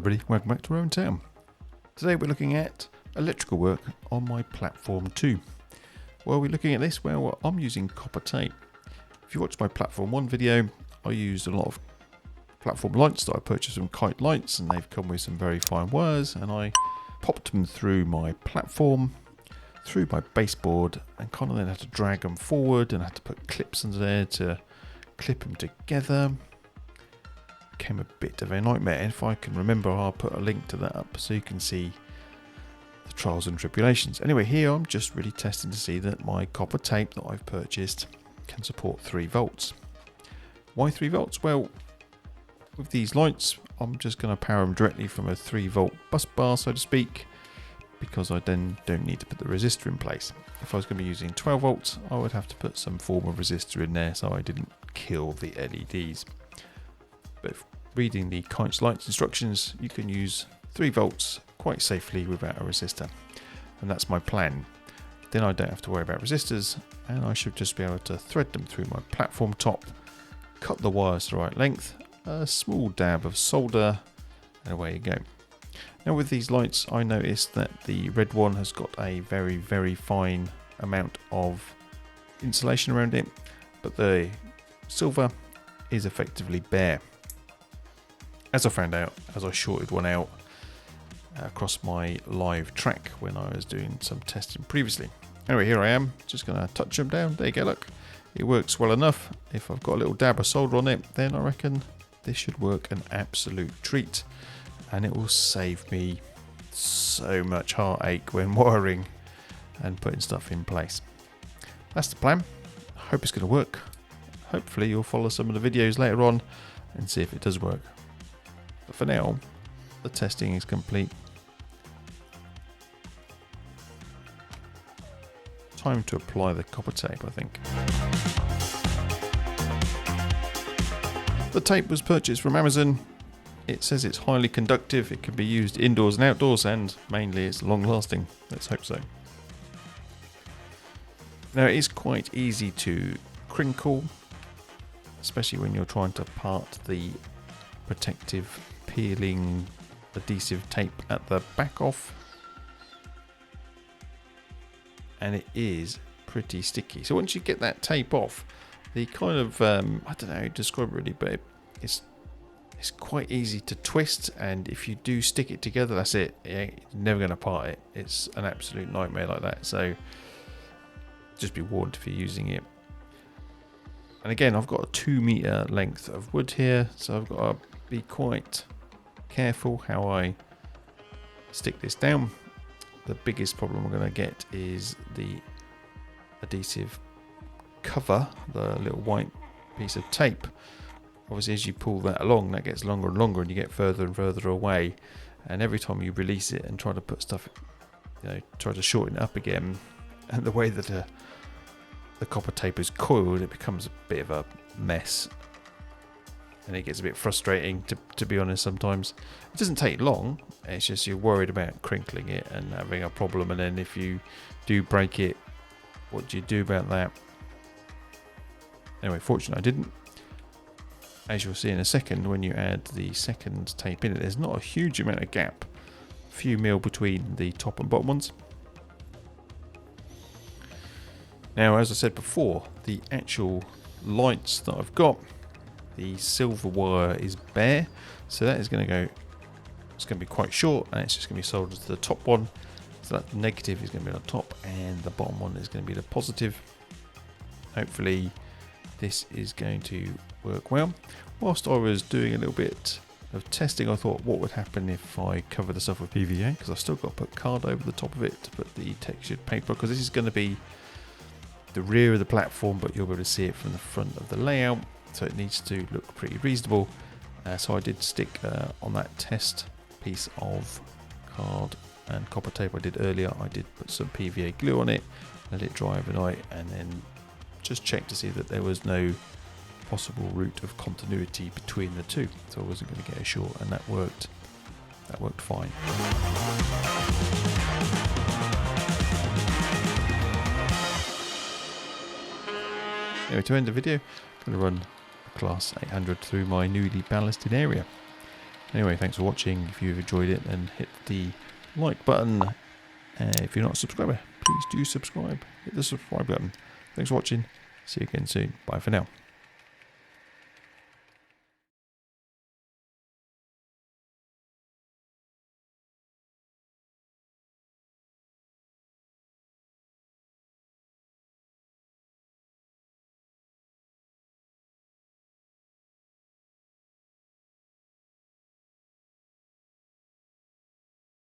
everybody, welcome back to our own town. Today we're looking at electrical work on my platform 2. While we're looking at this, well, I'm using copper tape. If you watched my platform 1 video, I used a lot of platform lights that I purchased from Kite Lights, and they've come with some very fine wires, and I popped them through my platform, through my baseboard, and kind of then had to drag them forward and had to put clips under there to clip them together. Became a bit of a nightmare. If I can remember, I'll put a link to that up so you can see the trials and tribulations. Anyway, here I'm just really testing to see that my copper tape that I've purchased can support 3 volts. Why 3 volts? Well, with these lights, I'm just going to power them directly from a 3 volt bus bar, so to speak, because I then don't need to put the resistor in place. If I was going to be using 12 volts, I would have to put some form of resistor in there so I didn't kill the LEDs. But if reading the Kite Lights instructions, you can use 3 volts quite safely without a resistor. And that's my plan. Then I don't have to worry about resistors, and I should just be able to thread them through my platform top, cut the wires the right length, a small dab of solder, and away you go. Now with these lights, I noticed that the red one has got a very, very fine amount of insulation around it, but the silver is effectively bare. As I found out, as I shorted one out across my live track when I was doing some testing previously. Anyway, here I am, just going to touch them down. There you go, look. It works well enough. If I've got a little dab of solder on it, then I reckon this should work an absolute treat. And it will save me so much heartache when wiring and putting stuff in place. That's the plan. I hope it's going to work. Hopefully you'll follow some of the videos later on and see if it does work. But for now, the testing is complete. Time to apply the copper tape, I think. The tape was purchased from Amazon. It says it's highly conductive, it can be used indoors and outdoors, and mainly it's long lasting. Let's hope so. Now it is quite easy to crinkle, especially when you're trying to part the protective peeling adhesive tape at the back off, and it is pretty sticky. So once you get that tape off, the kind of I don't know how to describe it really, but it's quite easy to twist, and if you do stick it together, that's it. You're never going to part it. It's an absolute nightmare like that, so just be warned if you're using it. And again, I've got a 2 meter length of wood here, so I've got to be quite careful how I stick this down. The biggest problem I'm going to get is the adhesive cover, the little white piece of tape. Obviously, as you pull that along, that gets longer and longer, and you get further and further away. And every time you release it and try to put stuff, try to shorten it up again, and the way that the copper tape is coiled, it becomes a bit of a mess. And it gets a bit frustrating, to be honest, sometimes. It doesn't take long, it's just you're worried about crinkling it and having a problem, and then if you do break it, what do you do about that? Anyway, fortunately I didn't. As you'll see in a second, when you add the second tape in it, there's not a huge amount of gap. A few mil between the top and bottom ones. Now, as I said before, the actual lights that I've got, the silver wire is bare, so that is going to go, it's going to be quite short, and it's just going to be soldered to the top one. So that negative is going to be on top, and the bottom one is going to be the positive. Hopefully this is going to work well. Whilst I was doing a little bit of testing, I thought, what would happen if I cover this up with PVA, because I've still got to put card over the top of it to put the textured paper, because this is going to be the rear of the platform, but you'll be able to see it from the front of the layout, so it needs to look pretty reasonable. So I did stick on that test piece of card and copper tape I did earlier, I did put some PVA glue on it, let it dry overnight, and then just check to see that there was no possible route of continuity between the two, so I wasn't going to get a short, and that worked fine. Anyway, to end the video, I'm going to run a class 800 through my newly ballasted area. Anyway, thanks for watching. If you've enjoyed it, then hit the like button. If you're not a subscriber, please do subscribe. Hit the subscribe button. Thanks for watching. See you again soon. Bye for now.